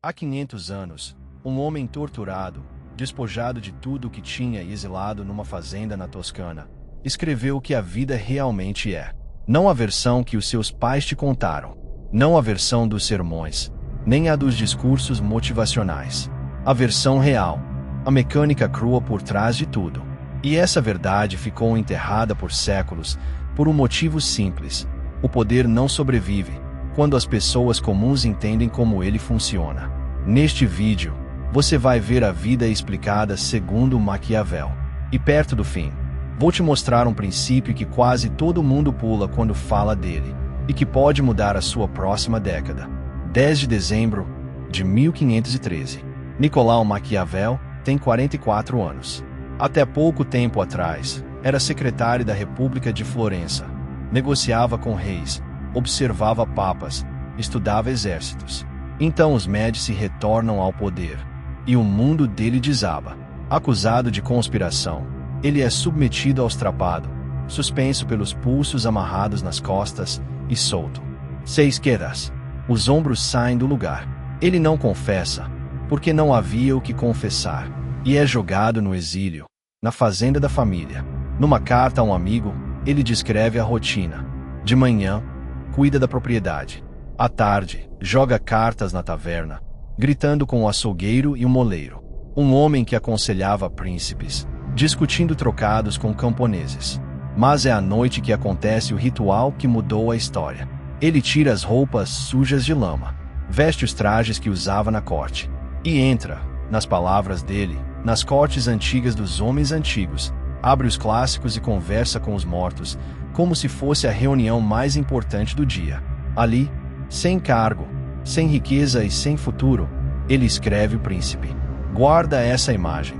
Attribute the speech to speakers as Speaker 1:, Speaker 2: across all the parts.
Speaker 1: Há 500 anos, um homem torturado, despojado de tudo o que tinha e exilado numa fazenda na Toscana, escreveu o que a vida realmente é. Não a versão que os seus pais te contaram, não a versão dos sermões, nem a dos discursos motivacionais. A versão real, a mecânica crua por trás de tudo. E essa verdade ficou enterrada por séculos, por um motivo simples: o poder não sobrevive quando as pessoas comuns entendem como ele funciona. Neste vídeo, você vai ver a vida explicada segundo Maquiavel. E perto do fim, vou te mostrar um princípio que quase todo mundo pula quando fala dele, e que pode mudar a sua próxima década. 10 de dezembro de 1513. Nicolau Maquiavel tem 44 anos. Até pouco tempo atrás, era secretário da República de Florença. Negociava com reis, observava papas, estudava exércitos. Então os Médici retornam ao poder, e o mundo dele desaba. Acusado de conspiração, ele é submetido ao estrapado, suspenso pelos pulsos amarrados nas costas e solto. Seis quedas. Os ombros saem do lugar. Ele não confessa, porque não havia o que confessar, e é jogado no exílio, na fazenda da família. Numa carta a um amigo, ele descreve a rotina. De manhã, cuida da propriedade. À tarde, joga cartas na taverna, gritando com o açougueiro e o moleiro. Um homem que aconselhava príncipes, discutindo trocados com camponeses. Mas é à noite que acontece o ritual que mudou a história. Ele tira as roupas sujas de lama, veste os trajes que usava na corte, e entra, nas palavras dele, nas cortes antigas dos homens antigos, abre os clássicos e conversa com os mortos, como se fosse a reunião mais importante do dia. Ali, sem cargo, sem riqueza e sem futuro, ele escreve o príncipe. Guarda essa imagem.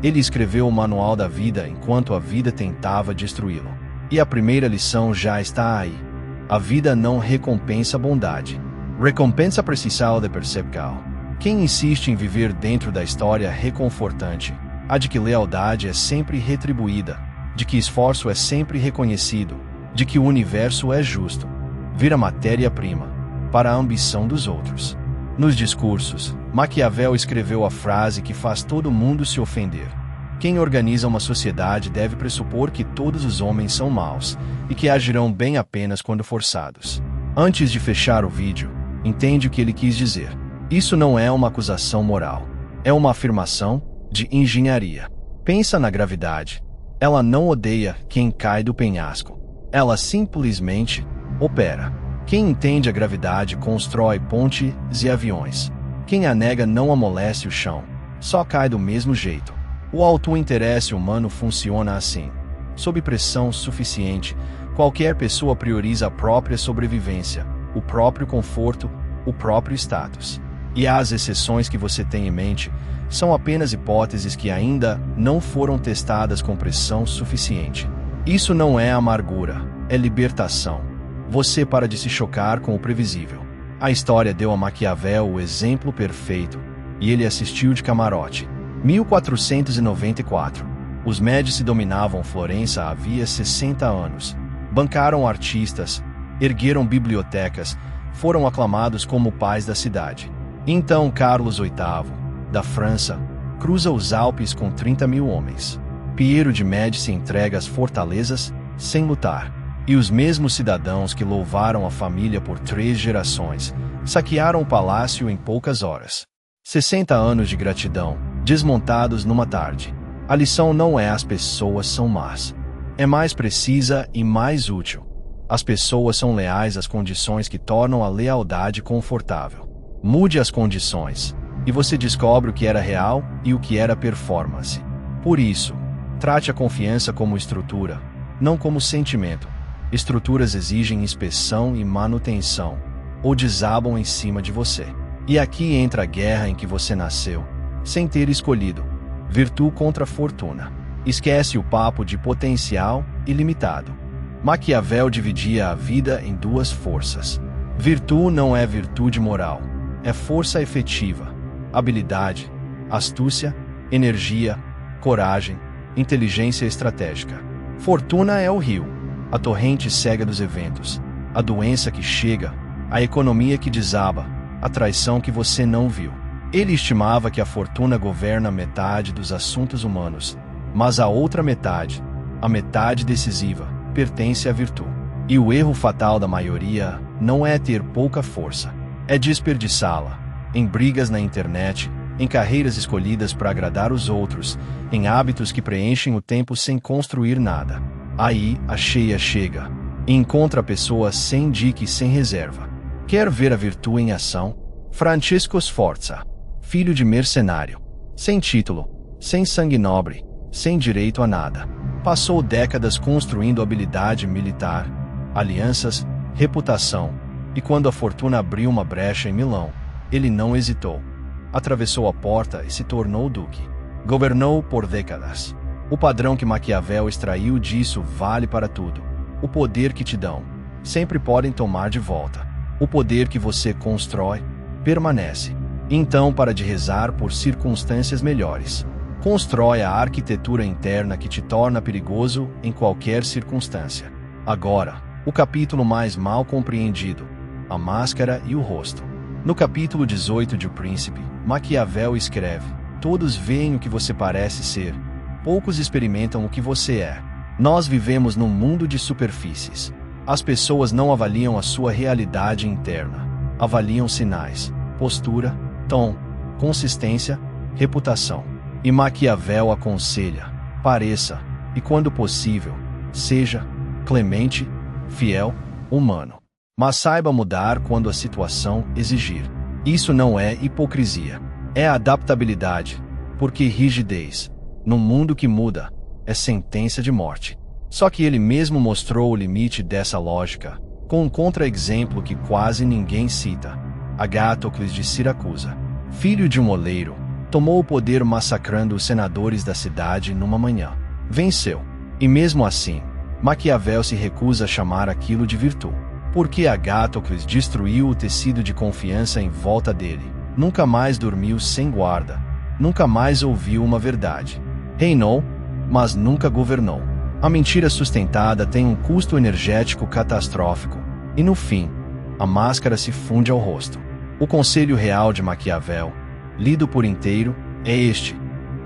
Speaker 1: Ele escreveu o manual da vida enquanto a vida tentava destruí-lo. E a primeira lição já está aí. A vida não recompensa a bondade. Recompensa a precisão de percepção. Quem insiste em viver dentro da história reconfortante, a de que lealdade é sempre retribuída, de que esforço é sempre reconhecido, de que o universo é justo, vira matéria-prima para a ambição dos outros. Nos discursos, Maquiavel escreveu a frase que faz todo mundo se ofender. Quem organiza uma sociedade deve pressupor que todos os homens são maus e que agirão bem apenas quando forçados. Antes de fechar o vídeo, entende o que ele quis dizer. Isso não é uma acusação moral. É uma afirmação de engenharia. Pensa na gravidade. Ela não odeia quem cai do penhasco. Ela simplesmente opera. Quem entende a gravidade constrói pontes e aviões. Quem a nega não amolece o chão. Só cai do mesmo jeito. O auto-interesse humano funciona assim. Sob pressão suficiente, qualquer pessoa prioriza a própria sobrevivência, o próprio conforto, o próprio status. E as exceções que você tem em mente são apenas hipóteses que ainda não foram testadas com pressão suficiente. Isso não é amargura, é libertação. Você para de se chocar com o previsível. A história deu a Maquiavel o exemplo perfeito, e ele assistiu de camarote. 1494. Os Médici dominavam Florença havia 60 anos. Bancaram artistas, ergueram bibliotecas, foram aclamados como pais da cidade. Então Carlos VIII, da França, cruza os Alpes com 30.000 homens. Piero de Médici entrega as fortalezas, sem lutar. E os mesmos cidadãos que louvaram a família por 3 gerações, saquearam o palácio em poucas horas. 60 anos de gratidão, desmontados numa tarde. A lição não é as pessoas são más. É mais precisa e mais útil. As pessoas são leais às condições que tornam a lealdade confortável. Mude as condições, e você descobre o que era real e o que era performance. Por isso, trate a confiança como estrutura, não como sentimento. Estruturas exigem inspeção e manutenção, ou desabam em cima de você. E aqui entra a guerra em que você nasceu, sem ter escolhido. Virtude contra fortuna. Esquece o papo de potencial ilimitado. Maquiavel dividia a vida em 2 forças. Virtude não é virtude moral, é força efetiva, habilidade, astúcia, energia, coragem, inteligência estratégica. Fortuna é o rio, a torrente cega dos eventos, a doença que chega, a economia que desaba, a traição que você não viu. Ele estimava que a fortuna governa metade dos assuntos humanos, mas a outra metade, a metade decisiva, pertence à virtude. E o erro fatal da maioria não é ter pouca força, é desperdiçá-la em brigas na internet, em carreiras escolhidas para agradar os outros, em hábitos que preenchem o tempo sem construir nada. Aí a cheia chega e encontra a pessoa sem dique e sem reserva. Quer ver a virtude em ação? Francesco Sforza, filho de mercenário, sem título, sem sangue nobre, sem direito a nada. Passou décadas construindo habilidade militar, alianças, reputação, e quando a fortuna abriu uma brecha em Milão, ele não hesitou. Atravessou a porta e se tornou duque. Governou por décadas. O padrão que Maquiavel extraiu disso vale para tudo. O poder que te dão, sempre podem tomar de volta. O poder que você constrói, permanece. Então para de rezar por circunstâncias melhores. Constrói a arquitetura interna que te torna perigoso em qualquer circunstância. Agora, o capítulo mais mal compreendido: a máscara e o rosto. No capítulo 18 de O Príncipe, Maquiavel escreve: todos veem o que você parece ser, poucos experimentam o que você é. Nós vivemos num mundo de superfícies. As pessoas não avaliam a sua realidade interna. Avaliam sinais, postura, tom, consistência, reputação. E Maquiavel aconselha: pareça, e quando possível, seja clemente, fiel, humano. Mas saiba mudar quando a situação exigir. Isso não é hipocrisia. É adaptabilidade, porque rigidez, num mundo que muda, é sentença de morte. Só que ele mesmo mostrou o limite dessa lógica, com um contra-exemplo que quase ninguém cita. Agatocles de Siracusa, filho de um oleiro, tomou o poder massacrando os senadores da cidade numa manhã. Venceu. E mesmo assim, Maquiavel se recusa a chamar aquilo de virtude. Porque Agatocles destruiu o tecido de confiança em volta dele. Nunca mais dormiu sem guarda. Nunca mais ouviu uma verdade. Reinou, mas nunca governou. A mentira sustentada tem um custo energético catastrófico. E no fim, a máscara se funde ao rosto. O conselho real de Maquiavel, lido por inteiro, é este: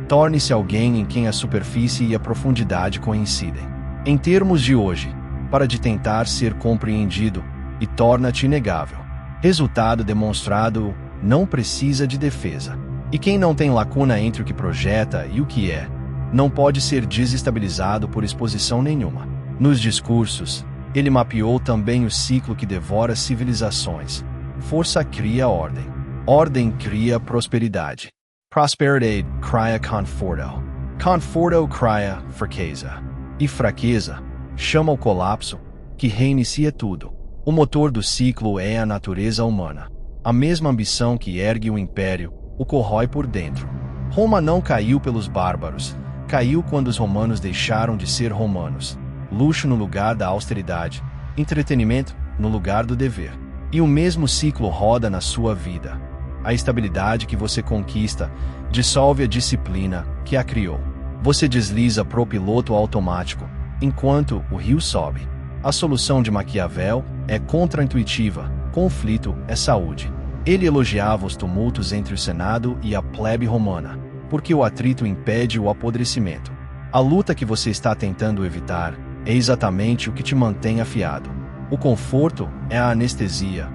Speaker 1: torne-se alguém em quem a superfície e a profundidade coincidem. Em termos de hoje, para de tentar ser compreendido, e torna-te inegável. Resultado demonstrado não precisa de defesa. E quem não tem lacuna entre o que projeta e o que é, não pode ser desestabilizado por exposição nenhuma. Nos discursos, ele mapeou também o ciclo que devora civilizações. Força cria ordem. Ordem cria prosperidade. Prosperidade cria conforto. Conforto cria fraqueza. E fraqueza chama o colapso, que reinicia tudo. O motor do ciclo é a natureza humana. A mesma ambição que ergue o império, o corrói por dentro. Roma não caiu pelos bárbaros, caiu quando os romanos deixaram de ser romanos. Luxo no lugar da austeridade, entretenimento no lugar do dever. E o mesmo ciclo roda na sua vida. A estabilidade que você conquista dissolve a disciplina que a criou. Você desliza pro piloto automático, enquanto o rio sobe. A solução de Maquiavel é contra-intuitiva: conflito é saúde. Ele elogiava os tumultos entre o Senado e a plebe romana, porque o atrito impede o apodrecimento. A luta que você está tentando evitar é exatamente o que te mantém afiado. O conforto é a anestesia,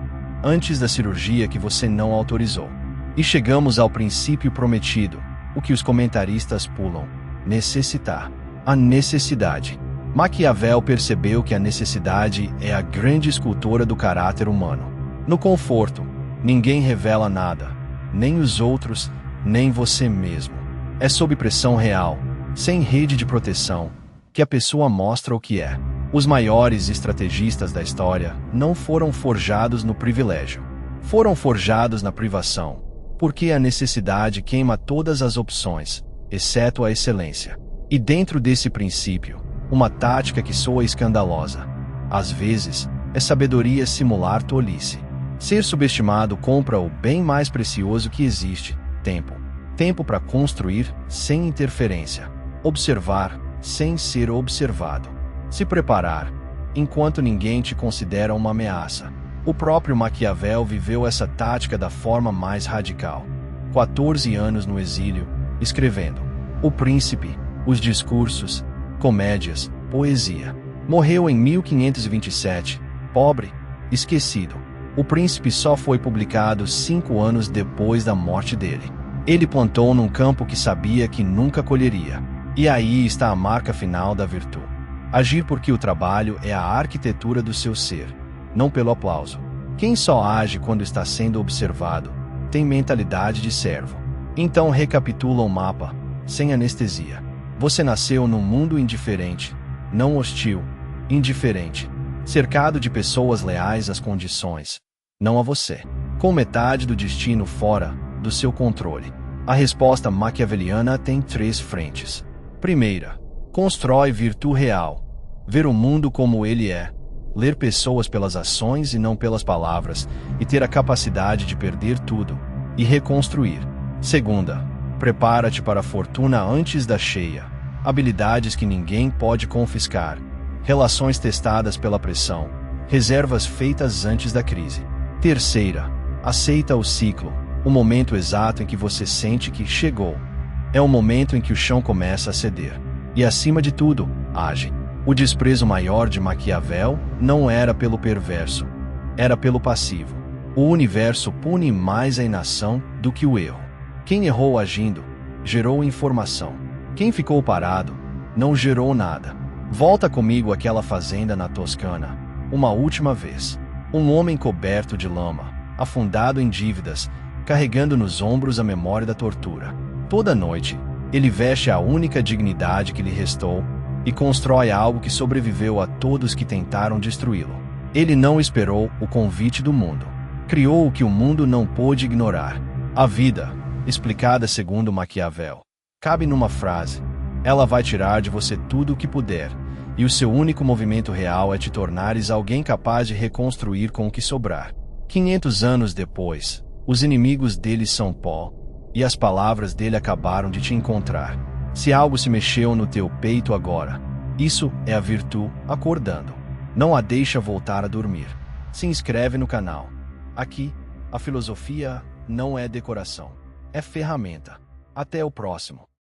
Speaker 1: antes da cirurgia que você não autorizou. E chegamos ao princípio prometido, o que os comentaristas pulam: necessitar. A necessidade. Maquiavel percebeu que a necessidade é a grande escultora do caráter humano. No conforto, ninguém revela nada, nem os outros, nem você mesmo. É sob pressão real, sem rede de proteção, que a pessoa mostra o que é. Os maiores estrategistas da história não foram forjados no privilégio. Foram forjados na privação, porque a necessidade queima todas as opções, exceto a excelência. E dentro desse princípio, uma tática que soa escandalosa, às vezes, é sabedoria simular tolice. Ser subestimado compra o bem mais precioso que existe: tempo. Tempo para construir, sem interferência. Observar, sem ser observado. Se preparar, enquanto ninguém te considera uma ameaça. O próprio Maquiavel viveu essa tática da forma mais radical. 14 anos no exílio, escrevendo O Príncipe, os discursos, comédias, poesia. Morreu em 1527, pobre, esquecido. O Príncipe só foi publicado 5 anos depois da morte dele. Ele plantou num campo que sabia que nunca colheria. E aí está a marca final da virtude. Agir porque o trabalho é a arquitetura do seu ser, não pelo aplauso. Quem só age quando está sendo observado, tem mentalidade de servo. Então recapitula o mapa, sem anestesia. Você nasceu num mundo indiferente, não hostil, indiferente, cercado de pessoas leais às condições, não a você, com metade do destino fora do seu controle. A resposta maquiaveliana tem 3 frentes. Primeira, constrói virtude real, ver o mundo como ele é, ler pessoas pelas ações e não pelas palavras, e ter a capacidade de perder tudo e reconstruir. Segunda, prepara-te para a fortuna antes da cheia, habilidades que ninguém pode confiscar, relações testadas pela pressão, reservas feitas antes da crise. Terceira, aceita o ciclo, o momento exato em que você sente que chegou. É o momento em que o chão começa a ceder. E acima de tudo, age. O desprezo maior de Maquiavel não era pelo perverso, era pelo passivo. O universo pune mais a inação do que o erro. Quem errou agindo, gerou informação. Quem ficou parado, não gerou nada. Volta comigo àquela fazenda na Toscana, uma última vez. Um homem coberto de lama, afundado em dívidas, carregando nos ombros a memória da tortura. Toda noite, ele veste a única dignidade que lhe restou e constrói algo que sobreviveu a todos que tentaram destruí-lo. Ele não esperou o convite do mundo. Criou o que o mundo não pôde ignorar. A vida, explicada segundo Maquiavel, cabe numa frase. Ela vai tirar de você tudo o que puder, e o seu único movimento real é te tornares alguém capaz de reconstruir com o que sobrar. 500 anos depois, os inimigos dele são pó, e as palavras dele acabaram de te encontrar. Se algo se mexeu no teu peito agora, isso é a virtude acordando. Não a deixa voltar a dormir. Se inscreve no canal. Aqui, a filosofia não é decoração, é ferramenta. Até o próximo.